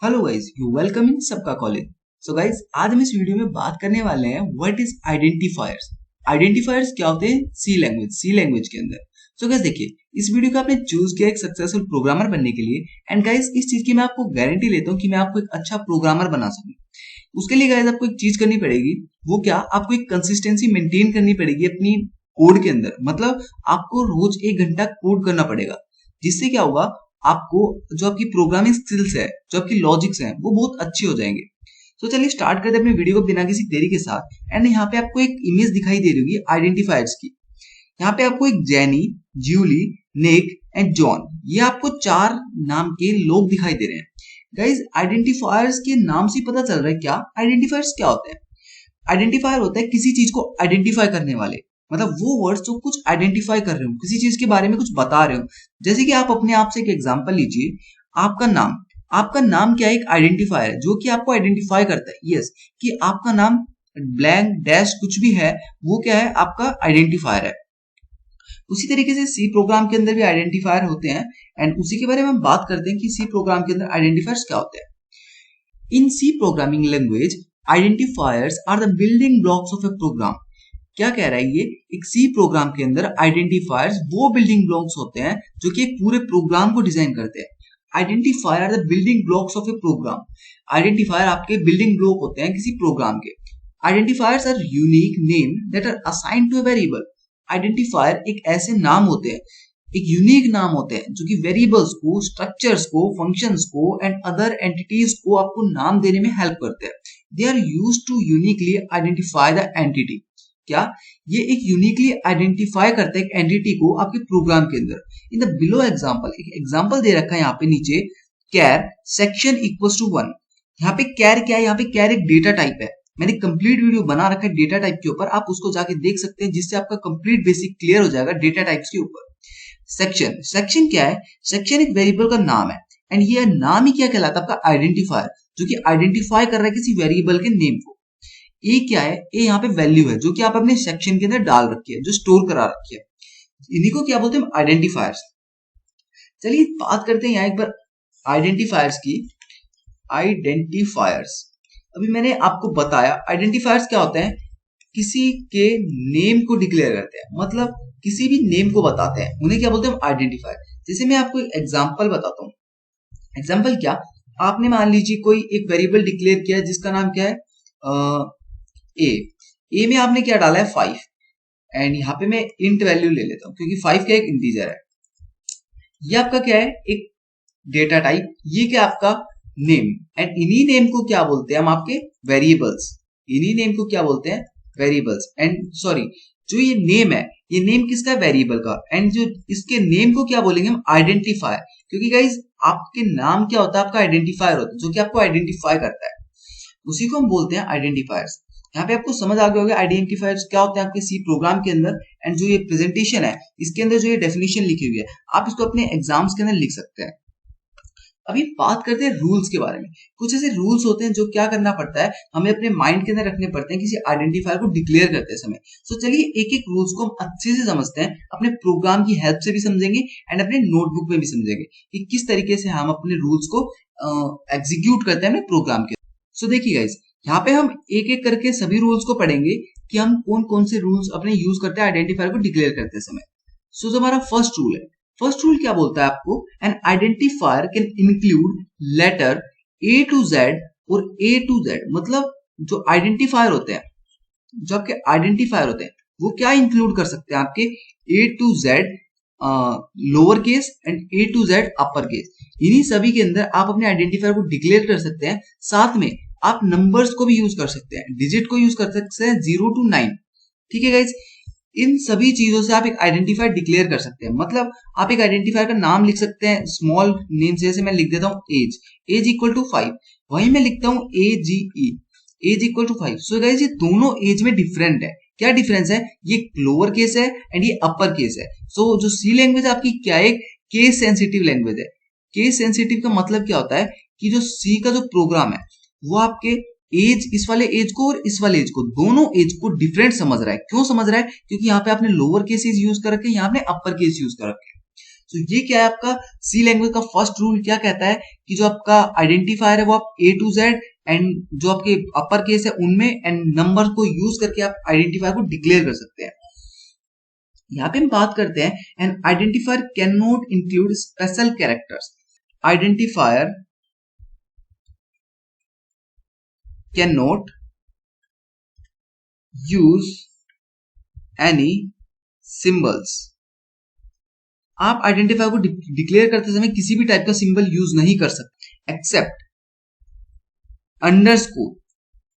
Hello guys, you welcome in सबका college. So guys, आज हम इस वीडियो में बात करने वाले हैं व्हाट इज आइडेंटिफायर्स। आइडेंटिफायर्स क्या होते हैं सी लैंग्वेज के अंदर। सो गाइस देखिए, इस वीडियो को आपने चूज किया एक सक्सेसफुल प्रोग्रामर बनने के लिए। एंड गाइस, इस चीज की मैं आपको गारंटी लेता हूँ कि मैं आपको एक अच्छा प्रोग्रामर बना सकूं। उसके लिए गाइस आपको एक चीज करनी पड़ेगी। वो क्या, आपको एक कंसिस्टेंसी मेंटेन करनी पड़ेगी अपनी कोड के अंदर। मतलब आपको रोज 1 घंटा कोड करना पड़ेगा, जिससे क्या होगा, आपको जो आपकी प्रोग्रामिंग स्किल्स है, जो आपकी लॉजिक्स हैं, वो बहुत अच्छी हो जाएंगे। तो चलिए स्टार्ट करते हैं अपनी वीडियो को बिना किसी देरी के साथ। एंड यहाँ पे आपको एक इमेज दिखाई दे रही होगी आइडेंटिफायर्स की। यहाँ पे आपको एक Jenny, Julie, Nick and John, ये आपको 4 नाम के लोग दिखाई दे रहे हैं। गाइज, आइडेंटिफायर्स के नाम से पता चल रहा है क्या आइडेंटिफायर्स क्या होते हैं। आइडेंटिफायर होता है किसी चीज को आइडेंटिफाई करने वाले। मतलब वो वर्ड्स जो कुछ आइडेंटिफाई कर रहे हो, किसी चीज के बारे में कुछ बता रहे हो। जैसे कि आप अपने आप से एक एग्जांपल लीजिए। आपका नाम क्या है, एक आइडेंटिफायर है जो कि आपको आइडेंटिफाई करता है। यस, कि आपका नाम ब्लैंक डैश कुछ भी है, वो क्या है, आपका आइडेंटिफायर है। उसी तरीके से सी प्रोग्राम के अंदर भी आइडेंटिफायर होते हैं। एंड उसी के बारे में हम बात करते हैं कि सी प्रोग्राम के अंदर आइडेंटिफायर्स क्या होते हैं। In C programming language, identifiers are the building blocks of a program. क्या कह रहा है ये, एक सी प्रोग्राम के अंदर आइडेंटिफायर्स वो बिल्डिंग ब्लॉक्स होते हैं जो कि एक पूरे प्रोग्राम को डिजाइन करते हैं। Identifier are the building blocks of a program. Identifier आपके बिल्डिंग ब्लॉक होते हैं किसी प्रोग्राम के। Identifiers are unique name that are assigned to a variable. Identifier एक ऐसे नाम होते हैं, एक यूनिक नाम होते हैं जो कि वेरिएबल्स को, स्ट्रक्चर्स को, फंक्शंस को एंड अदर एंटिटीज को आपको नाम देने में हेल्प करते हैं। They are used to uniquely identify the entity. क्या, ये एक यूनिकली आइडेंटिफाई करता है एक एंटिटी को आपके प्रोग्राम के अंदर। इन द बिलो एग्जांपल, एक एग्जांपल दे रखा है यहाँ पे नीचे, कैर सेक्शन इक्वल्स टू 1। यहाँ पे कैर क्या है, यहाँ पे कैर एक डेटा टाइप है। मैंने कंप्लीट वीडियो बना रखा है डेटा टाइप के ऊपर, आप उसको जाके देख सकते हैं, जिससे आपका कंप्लीट बेसिक क्लियर हो जाएगा डेटा टाइप्स के ऊपर। सेक्शन क्या है, सेक्शन एक वेरिएबल का नाम है। एंड ये नाम ही क्या कहलाता है, आपका आइडेंटिफायर, जो कि आइडेंटिफाई कर रहा है किसी वेरिएबल के नेम को। ए क्या है, ए यहाँ पे वैल्यू है जो कि आप अपने सेक्शन के अंदर डाल रखी है, जो स्टोर करा रखी है। इन्हीं को क्या बोलते हैं, आइडेंटिफायर्स। चलिए बात करते हैं यहाँ एक बार आइडेंटिफायर्स की। आइडेंटिफायर्स, अभी मैंने आपको बताया आइडेंटिफायर्स क्या होते हैं, किसी के नेम को डिक्लेयर करते हैं। मतलब किसी भी नेम को बताते हैं, उन्हें क्या बोलते हैं, आइडेंटिफायर। जैसे मैं आपको एक एग्जांपल बताता हूँ। एग्जांपल क्या, आपने मान लीजिए कोई एक वेरिएबल डिक्लेयर किया है जिसका नाम क्या है, ए में आपने क्या डाला है, 5। एंड यहाँ पे मैं इंट वैल्यू ले लेता हूँ क्योंकि 5 क्या एक इंटीजर है। ये आपका क्या है, एक डेटा टाइप। ये क्या आपका नेम। एंड इन्हीं नेम को क्या बोलते हैं हम, आपके वेरिएबल्स। इन्हीं नेम को क्या बोलते हैं, वेरिएबल्स। एंड सॉरी, जो ये नेम है, ये नेम किसका, वेरिएबल का। एंड जो इसके नेम को क्या बोलेंगे हम, आइडेंटिफायर। क्योंकि गाइज आपके नाम क्या होता है, आपका आइडेंटिफायर होता है जो कि आपको आइडेंटिफाई करता है। उसी को हम बोलते हैं आइडेंटिफायर्स। यहाँ पे आपको समझ आ गया होगा आइडेंटिफायर्स क्या होते हैं आपके सी प्रोग्राम के अंदर। एंड जो ये प्रेजेंटेशन है, इसके अंदर जो ये डेफिनेशन लिखी हुई है, आप इसको अपने एग्जाम्स के अंदर लिख सकते हैं। अभी बात करते हैं रूल्स के बारे में। कुछ ऐसे रूल्स होते हैं जो क्या करना पड़ता है, हमें अपने माइंड के अंदर रखने पड़ते हैं किसी आइडेंटिफायर को डिक्लेयर करते समय। सो चलिए एक एक रूल्स को हम अच्छे से समझते हैं, अपने प्रोग्राम की हेल्प से भी समझेंगे एंड अपने नोटबुक में भी समझेंगे कि किस तरीके से हम अपने रूल्स को एग्जीक्यूट करते हैं अपने प्रोग्राम के। सो देखिए गाइज, यहाँ पे हम एक एक करके सभी रूल्स को पढ़ेंगे कि हम कौन कौन से रूल्स अपने यूज करते हैं आइडेंटिफायर को डिक्लेयर करते समय। सो जो हमारा फर्स्ट रूल है, फर्स्ट रूल क्या बोलता है आपको, an identifier can include letter A to Z और ए टू जेड। मतलब जो आइडेंटिफायर होते हैं, जो आपके आइडेंटिफायर होते हैं, वो क्या इंक्लूड कर सकते हैं, आपके A to Z lower case and A to Z upper case. इन्हीं सभी के अंदर आप अपने आइडेंटिफायर को डिक्लेयर कर सकते हैं। साथ में आप नंबर्स को भी यूज कर सकते हैं, डिजिट को यूज कर सकते हैं 0 to 9। ठीक है गाइज, इन सभी चीजों से आप एक आइडेंटिफायर डिक्लेयर कर सकते हैं। मतलब आप एक आइडेंटिफायर का नाम लिख सकते हैं स्मॉल नेम से। जैसे मैं लिख देता हूँ एज इक्वल टू 5, वहीं मैं लिखता हूँ AGE, age equal to 5। So guys, ये दोनों एज में डिफरेंट है। क्या डिफरेंस है, ये लोअर केस है एंड ये अपर केस है। सो जो सी लैंग्वेज आपकी क्या है, केस सेंसिटिव लैंग्वेज है। केस सेंसिटिव का मतलब क्या होता है कि जो सी का जो प्रोग्राम है, वो आपके एज, इस वाले एज को और इस वाले एज को, दोनों एज को डिफरेंट समझ रहा है। क्यों समझ रहा है, क्योंकि यहाँ पे आपने लोअर केस यूज कर रखे हैं, यहाँ पे अपर केस यूज कर रखे हैं। सो ये क्या है आपका सी लैंग्वेज का फर्स्ट रूल क्या कहता है कि जो आपका आइडेंटिफायर है वो आप A to Z एंड जो आपके अपर केस है उनमें एंड नंबर को यूज करके आप आइडेंटिफायर को डिक्लेयर कर सकते हैं। यहाँ पे हम बात करते हैं N identifier can not include special characters. Identifier can not use any symbols. आप आइडेंटिफायर को डिक्लेयर करते समय किसी भी टाइप का सिंबल यूज नहीं कर सकते एक्सेप्ट अंडरस्कोर।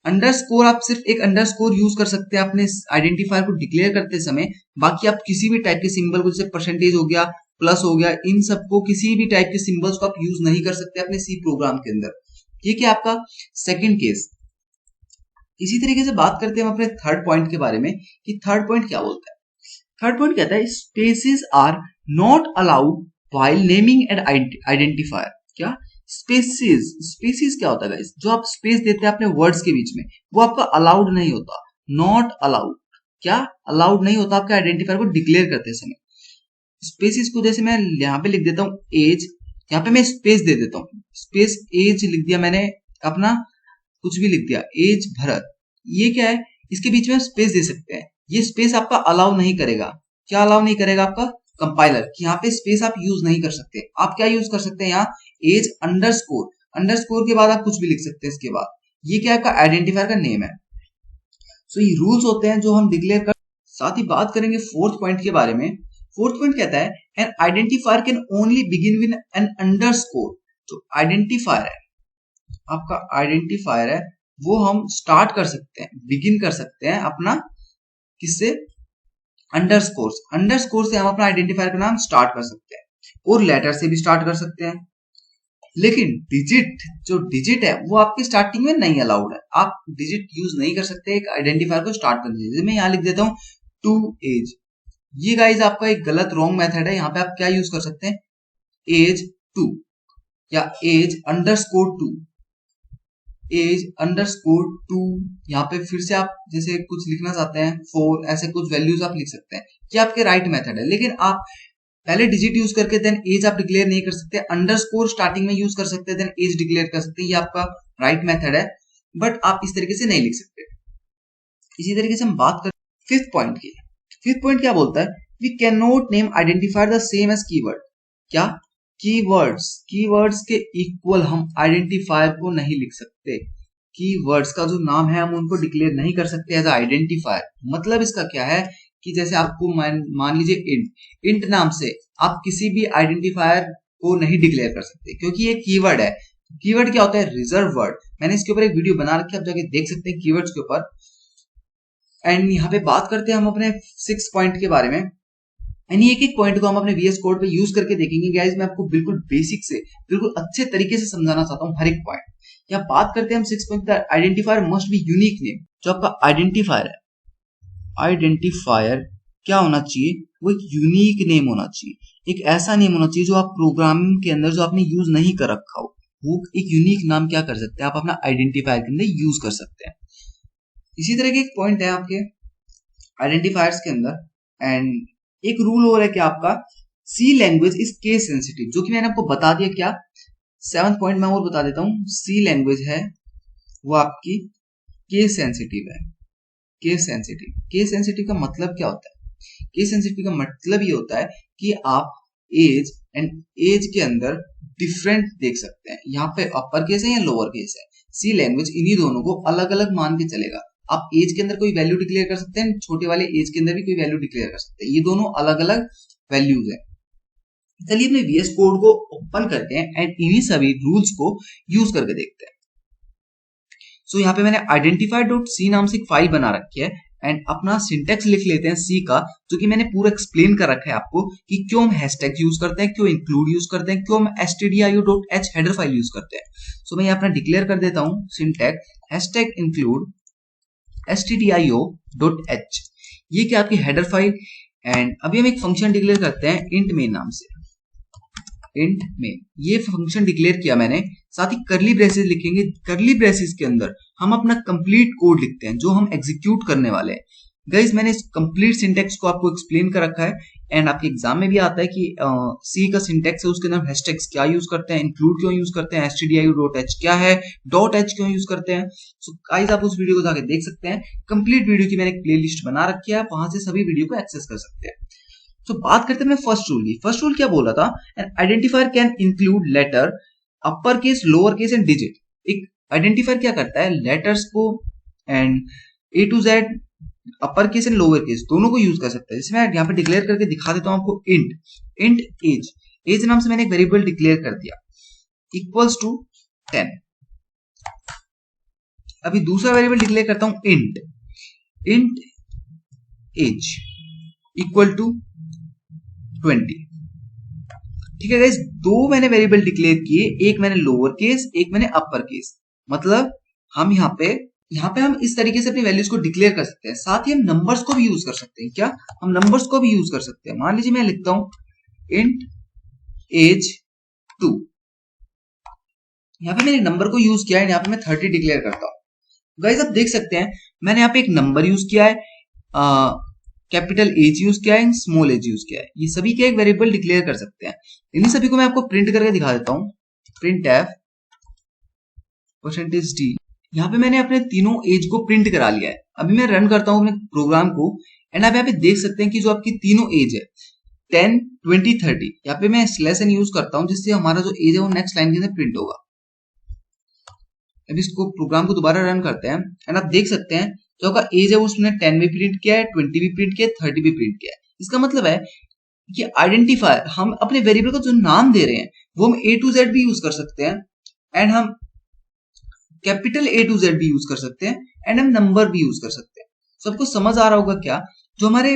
अंडरस्कोर आप सिर्फ एक अंडरस्कोर यूज कर सकते हैं अपने आइडेंटिफायर को डिक्लेयर करते समय, बाकी आप किसी भी टाइप के सिंबल को, जैसे परसेंटेज हो गया, प्लस हो गया, इन सबको किसी भी टाइप के सिंबल्स को आप यूज नहीं कर सकते अपने सी प्रोग्राम के अंदर। ठीक है आपका सेकंड केस। इसी तरीके से बात करते हैं हम अपने थर्ड पॉइंट के बारे में कि थर्ड पॉइंट क्या बोलता है। थर्ड पॉइंट कहता है spaces are not allowed while naming and identifier. क्या स्पेसेस, स्पेसेस क्या होता है गाइस? जो आप स्पेस देते हैं अपने वर्ड्स के बीच में वो आपका अलाउड नहीं होता, नॉट अलाउड। क्या अलाउड नहीं होता आपके आइडेंटिफायर को डिक्लेयर करते समय। स्पेसेस को जैसे मैं यहाँ पे लिख देता हूँ एज, यहाँ पे मैं स्पेस दे देता हूँ, स्पेस एज लिख दिया मैंने, अपना कुछ भी लिख दिया, एज भरत, ये क्या है? इसके बीच में स्पेस दे सकते हैं। ये स्पेस आपका अलाउ नहीं करेगा। क्या अलाउ नहीं करेगा आपका? कंपाइलर, कि यहाँ पे स्पेस आप यूज नहीं कर सकते। आप क्या यूज कर सकते हैं यहाँ? एज अंडरस्कोर, अंडरस्कोर के बाद आप कुछ भी लिख सकते हैं इसके बाद। ये क्या आपका आइडेंटिफायर का नेम है। सो ये रूल्स होते हैं जो हम डिक्लेयर कर। साथ ही बात करेंगे फोर्थ पॉइंट के बारे में। फोर्थ पॉइंट कहता है an identifier can only begin with an underscore. जो आइडेंटिफायर है, आपका आइडेंटिफायर है, वो हम स्टार्ट कर सकते हैं, बिगिन कर सकते हैं अपना किससे? अंडरस्कोर। अंडरस्कोर से हम अपना आइडेंटिफायर का नाम स्टार्ट कर सकते हैं, और लेटर से भी स्टार्ट कर सकते हैं। लेकिन डिजिट, जो डिजिट है वो आपकी स्टार्टिंग में नहीं अलाउड है। आप डिजिट यूज नहीं कर सकते एक आइडेंटिफायर को स्टार्ट करने से। मैं यहाँ लिख देता हूँ टू एज। ये गाइज आपका एक गलत रॉन्ग मेथड है। यहाँ पे आप क्या यूज कर सकते हैं? एज टू या age underscore two, age underscore two. यहाँ पे फिर से आप जैसे कुछ लिखना चाहते हैं 4, ऐसे कुछ वैल्यूज आप लिख सकते हैं। ये आपके राइट मेथड है। लेकिन आप पहले डिजिट यूज करके देन एज आप डिक्लेयर नहीं कर सकते। अंडरस्कोर स्टार्टिंग में यूज कर सकते हैं, देन एज डिक्लेयर कर सकते हैं। ये आपका राइट मेथड है, बट आप इस तरीके से नहीं लिख सकते। इसी तरीके से हम बात कर फिफ्थ पॉइंट की। फिफ्थ पॉइंट क्या बोलता है? We can not name identifier the same as keyword. क्या? कीवर्ड्स, कीवर्ड्स के इक्वल हम आइडेंटिफायर को नहीं लिख सकते। कीवर्ड्स का जो नाम है हम उनको डिक्लेयर नहीं कर सकते एज आइडेंटिफायर। मतलब इसका क्या है कि जैसे आपको मान लीजिए इंट नाम से आप किसी भी आइडेंटिफायर को नहीं डिक्लेयर कर सकते, क्योंकि ये कीवर्ड है। कीवर्ड क्या होता है? Reserve word. मैंने इसके ऊपर एक वीडियो बना रखी है, आप जाके देख सकते हैं कीवर्ड्स के ऊपर। एंड यहाँ पे बात करते हैं हम अपने 6 पॉइंट के बारे में। एंड एक एक पॉइंट को हम अपने VS कोड पे यूज करके देखेंगे। गाइस मैं आपको बिल्कुल बेसिक से बिल्कुल अच्छे तरीके से समझाना चाहता हूँ हर एक पॉइंट। यहाँ बात करते हैं हम 6 point. Identifier must be unique name. जो आपका आइडेंटिफायर है, आइडेंटिफायर क्या होना चाहिए? वो एक यूनिक नेम होना चाहिए। एक ऐसा नेम होना चाहिए जो आप प्रोग्रामिंग के अंदर जो आपने यूज नहीं कर रखा हो, वो एक यूनिक नाम क्या कर सकते हैं आप अपना आइडेंटिफायर के अंदर यूज कर सकते हैं। इसी तरह के एक पॉइंट है आपके आइडेंटिफायर्स के अंदर। एंड एक रूल और है कि आपका सी लैंग्वेज इज केस सेंसिटिव, जो कि मैंने आपको बता दिया। क्या 7th पॉइंट मैं और बता देता हूँ। सी लैंग्वेज है वो आपकी केस सेंसिटिव है। केस सेंसिटिव, केस सेंसिटिव का मतलब क्या होता है? केस सेंसिटिव का मतलब ये होता है कि आप एज एंड एज के अंदर डिफरेंट देख सकते हैं। यहाँ पे अपर केस है या लोअर केस है। सी लैंग्वेज इन्हीं दोनों को अलग अलग मान के चलेगा। आप एज के अंदर कोई वैल्यू डिक्लेयर कर सकते हैं, छोटे वाले एज के अंदर भी कोई वैल्यू डिक्लेयर कर सकते हैं। ये दोनों अलग अलग वैल्यूज है। चलिए अपने VS कोड को ओपन करते हैं एंड इन्हीं सभी रूल्स को यूज करके देखते हैं। सो यहाँ पे मैंने identifier.c नाम से एक फाइल बना रखी है एंड अपना सिंटेक्स लिख लेते हैं सी का, जो कि मैंने पूरा एक्सप्लेन कर रखा है आपको कि क्यों हम हैशटैग यूज करते हैं, क्यों इंक्लूड यूज करते हैं, क्यों हम stdio.h हेडर फाइल यूज करते हैं। सो मैं यहाँ अपना डिक्लेयर कर देता हूँ सिंटैक्स हैशटैग इंक्लूड stdio.h। ये क्या आपकी हेडर फाइल। एंड अभी हम एक फंक्शन डिक्लेयर करते हैं इंट मेन नाम से। इंट मेन, ये फंक्शन डिक्लेयर किया मैंने। साथ ही करली ब्रेसेस लिखेंगे। करली ब्रेसेस के अंदर हम अपना कंप्लीट कोड लिखते हैं जो हम एग्जीक्यूट करने वाले हैं। गाइस मैंने इस कंप्लीट सिंटेक्स को आपको एक्सप्लेन कर रखा है एंड आपके एग्जाम में भी आता है कि सी का सिंटेक्स है, उसके अंदर हैशटैग्स क्या यूज करते हैं, इंक्लूड क्यों यूज करते हैं, stdio.h क्या है, .h क्यों यूज करते हैं। सो गाइस आप उस वीडियो को जाके देख सकते हैं। कंप्लीट वीडियो की मैंने एक प्लेलिस्ट बना रखी है, वहां से सभी वीडियो को एक्सेस कर सकते हैं। तो बात करते हैं फर्स्ट रूल की। फर्स्ट रूल क्या बोला था, an identifier can include letter, upper case, lower case and digit. एक आइडेंटिफायर क्या करता है, लेटर्स को and A to Z, upper case and lower case दोनों को यूज कर सकता है। जैसे मैं यहाँ पे डिक्लेयर करके दिखा देता हूं आपको, इंट एज नाम से मैंने एक वेरिएबल डिक्लेयर कर दिया इक्वल्स टू 10। अभी दूसरा वेरिएबल डिक्लेयर करता हूं इंट एज इक्वल टू 20। ठीक है गाइस, दो मैंने वेरिएबल डिक्लेयर किए, एक मैंने लोअर केस, एक मैंने अपर केस। मतलब हम यहाँ पे हम इस तरीके से अपनी वैल्यूज को डिक्लेयर कर सकते हैं। साथ ही हम नंबर्स को भी यूज कर सकते हैं। क्या हम नंबर्स को भी यूज कर सकते हैं? मान लीजिए मैं लिखता हूं इंट एज 2, यहाँ पे मैंने नंबर को यूज किया है, यहाँ पे मैं 30 डिक्लेयर करता हूं। गाइस आप देख सकते हैं मैंने यहाँ पे एक नंबर यूज किया है, कैपिटल एज यूज किया है, स्मॉल एज यूज किया है। ये सभी के एक वेरिएबल डिक्लेयर कर सकते हैं। इन्हीं सभी को मैं आपको प्रिंट करके दिखा देता हूं। प्रिंट एफ %d, यहाँ पे मैंने अपने तीनों एज को प्रिंट करा लिया है। अभी मैं रन करता हूँ अपने प्रोग्राम को एंड आप यहाँ पे देख सकते हैं कि जो आपकी तीनों एज है 10, 20, 30, यहाँ पे मैं स्लैश एन यूज करता हूँ जिससे हमारा जो एज है वो नेक्स्ट लाइन के अंदर प्रिंट होगा। अभी इसको प्रोग्राम को दोबारा रन करते हैं एंड आप देख सकते हैं जो आपका एज है उसने 10 भी प्रिंट किया है, 20 भी प्रिंट किया है, 30 भी प्रिंट किया है। इसका मतलब है कि आइडेंटिफायर, हम अपने वेरिएबल को जो नाम दे रहे हैं वो हम ए टू जेड भी यूज कर सकते हैं एंड हम कैपिटल ए टू जेड भी यूज कर सकते हैं एंड हम नंबर भी यूज कर सकते हैं। सबको समझ आ रहा होगा क्या? जो हमारे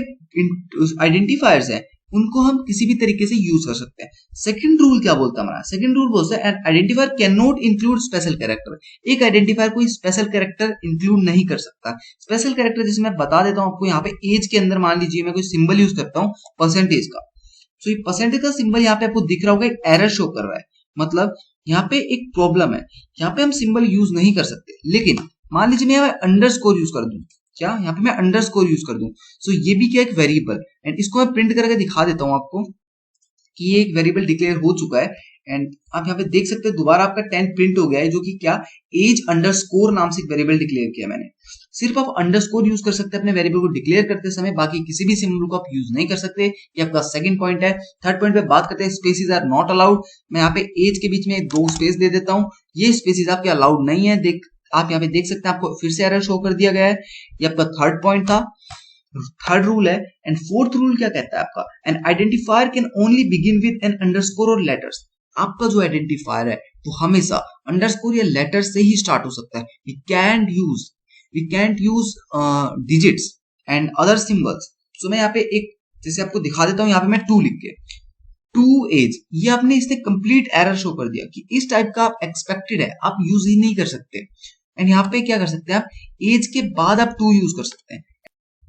आइडेंटिफायर्स हैं उनको हम किसी भी तरीके से यूज कर सकते हैं। सेकंड रूल क्या बोलता है हमारा? सेकंड रूल बोलता है identifier can not include special character. एक आइडेंटिफायर कोई स्पेशल कैरेक्टर इंक्लूड नहीं कर सकता। स्पेशल कैरेक्टर जैसे मैं बता देता हूं आपको, यहाँ पे एज के अंदर मान लीजिए मैं कोई सिंबल यूज करता हूँ परसेंटेज का, तो ये परसेंटेज का सिंबल यहाँ पे आपको दिख रहा होगा, एक एरर शो कर रहा है। मतलब यहाँ पे एक प्रॉब्लम है, यहाँ पे हम सिंबल यूज नहीं कर सकते। लेकिन मान लीजिए मैं अंडरस्कोर यूज कर दूं, क्या यहाँ पे मैं अंडरस्कोर यूज कर दूं, सो ये भी क्या एक वेरिएबल, एंड इसको मैं प्रिंट करके दिखा देता हूं आपको कि ये एक वेरिएबल डिक्लेयर हो चुका है। एंड आप यहाँ पे देख सकते हैं दोबारा आपका 10 प्रिंट हो गया है, जो कि क्या एज अंडरस्कोर नाम से एक वेरिएबल डिक्लेयर किया मैंने। सिर्फ आप अंडरस्कोर यूज कर सकते हैं अपने वेरिएबल को डिक्लेयर करते समय, बाकी किसी भी सिंबल को आप यूज नहीं कर सकते। ये आपका सेकंड पॉइंट है। थर्ड पॉइंट पे बात करते हैं, स्पेसेस आर नॉट अलाउड। मैं यहाँ पे एज के बीच में 2 स्पेस दे देता हूँ, ये स्पेसेस आपके अलाउड नहीं है। आप यहाँ पे देख सकते हैं, आपको फिर से एरर शो कर दिया गया है। ये आपका थर्ड पॉइंट था, थर्ड रूल है। एंड फोर्थ रूल क्या कहता है आपका, an identifier can only begin with an underscore और लेटर्स। आपका जो आइडेंटिफायर है वो हमेशा अंडरस्कोर या लेटर से ही स्टार्ट हो सकता है। We can't use digits and other symbols. So मैं यहाँ पे एक जैसे आपको दिखा देता हूँ, यहाँ पे मैं 2 लिख के 2 एज, ये आपने इसने कंप्लीट एरर शो कर दिया कि इस टाइप का आप एक्सपेक्टेड है, आप यूज ही नहीं कर सकते। एंड यहाँ पे क्या कर सकते हैं आप, एज के बाद आप 2 यूज कर सकते हैं।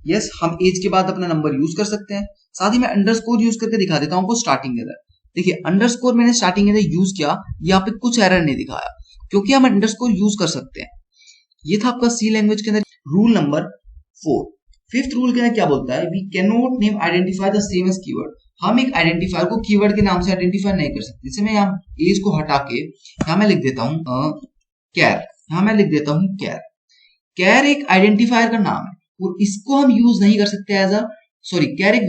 यस, हम एज के बाद अपना नंबर यूज कर सकते हैं। साथ ही मैं अंडरस्कोर यूज करके दिखा देता हूँ आपको स्टार्टिंग एरर। देखिए अंडरस्कोर मैंने स्टार्टिंग एरर यूज किया, यहाँ पे कुछ एरर नहीं दिखाया क्योंकि हम अंडरस्कोर यूज कर सकते हैं। ये था आपका सी लैंग्वेज के अंदर रूल नंबर 4। फिफ्थ रूल क्या बोलता है, we can not name identify the same as keyword. हम एक आइडेंटिफायर को कीवर्ड के नाम से आइडेंटिफाई नहीं कर सकते। जैसे मैं यहाँ एज को हटा के यहाँ मैं लिख देता हूँ कैर, यहाँ मैं लिख देता हूँ कैर। कैर एक आइडेंटिफायर का नाम है और इसको हम यूज नहीं कर सकते एज अ कैर एक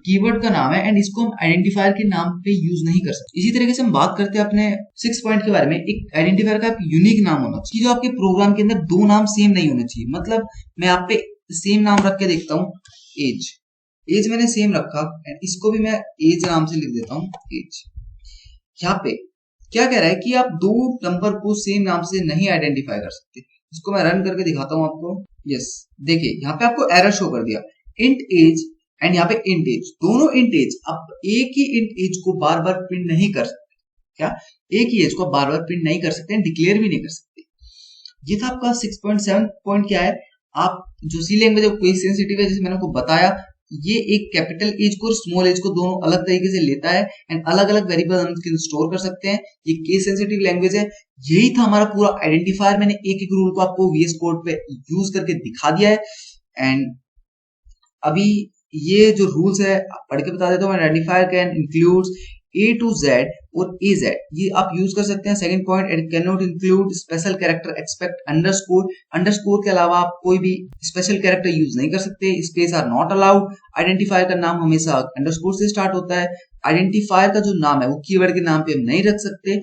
कीवर्ड का नाम है एंड इसको हम आइडेंटिफायर के नाम पे यूज नहीं कर सकते। इसी तरीके से हम बात करते हैं अपने 6 पॉइंट के बारे में, एक आइडेंटिफायर का यूनिक नाम होना चाहिए। जो आपके प्रोग्राम के अंदर 2 नाम सेम नहीं होने चाहिए। मतलब मैं आप पे सेम नाम रख के देखता हूँ, एज मैंने सेम रखा एंड इसको भी मैं एज नाम से लिख देता हूँ एज। यहाँ पे क्या कह रहा है कि आप 2 नंबर को सेम नाम से नहीं आइडेंटिफाई कर सकते। इसको मैं रन करके दिखाता हूँ आपको। यस, देखिए यहाँ पे आपको एरर शो कर दिया, इंट एज एंड यहाँ पे इंट एज, दोनों इंट एज। आप एक ही इंट एज को बार बार प्रिंट नहीं कर सकते। क्या एक ही एज को बार बार प्रिंट नहीं कर सकते, डिक्लेयर भी नहीं कर सकते। ये था आपका 6.7 पॉइंट। क्या है, आप जो सी लैंग्वेज है केस सेंसिटिव है, जैसे मैंने आपको बताया, ये एक कैपिटल एज को और स्मॉल एज को दोनों अलग तरीके से लेता है एंड अलग अलग वेरिएबल हम इसके स्टोर कर सकते हैं। ये केस सेंसिटिव लैंग्वेज है। यही था हमारा पूरा आइडेंटिफायर। मैंने एक एक रूल को आपको VS कोड पे यूज करके दिखा दिया है एंड अभी ये जो रूल्स है पढ़ के बता देता हूँ। Identifier can includes A to Z और ए जेड, ये आप यूज कर सकते हैं। Second point, it can not include special character expect underscore, underscore के अलावा आप कोई भी स्पेशल कैरेक्टर यूज नहीं कर सकते। Space are not allowed. Identifier का नाम हमेशा अंडरस्कोर से स्टार्ट होता है। आइडेंटिफायर का जो नाम है वो कीवर्ड के नाम पे हम नहीं रख सकते।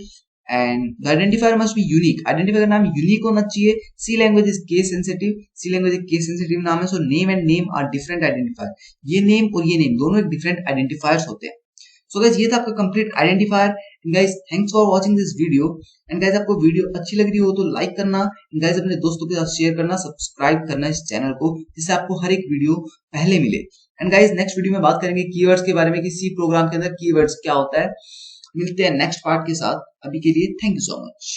And identifier must be unique, identifier का नाम यूनिक होना चाहिए। C language is case sensitive, C language एक केस सेंसिटिव नाम है। So name and name are different identifier, ये नेम और ये नेम दोनों एक डिफरेंट आइडेंटिफायर्स होते हैं। सो गाइस ये था आपका complete identifier. And guys thanks for watching this video. And guys आपको वीडियो अच्छी लग रही हो तो लाइक करना, एंड गाइस अपने दोस्तों के साथ शेयर करना, सब्सक्राइब करना इस चैनल को, जिससे आपको हर एक वीडियो पहले मिले। एंड गाइस नेक्स्ट वीडियो में बात करेंगे कीवर्ड्स के बारे में कि सी प्रोग्राम के अंदर कीवर्ड्स क्या होता है। मिलते हैं नेक्स्ट पार्ट के साथ, अभी के लिए थैंक यू सो मच।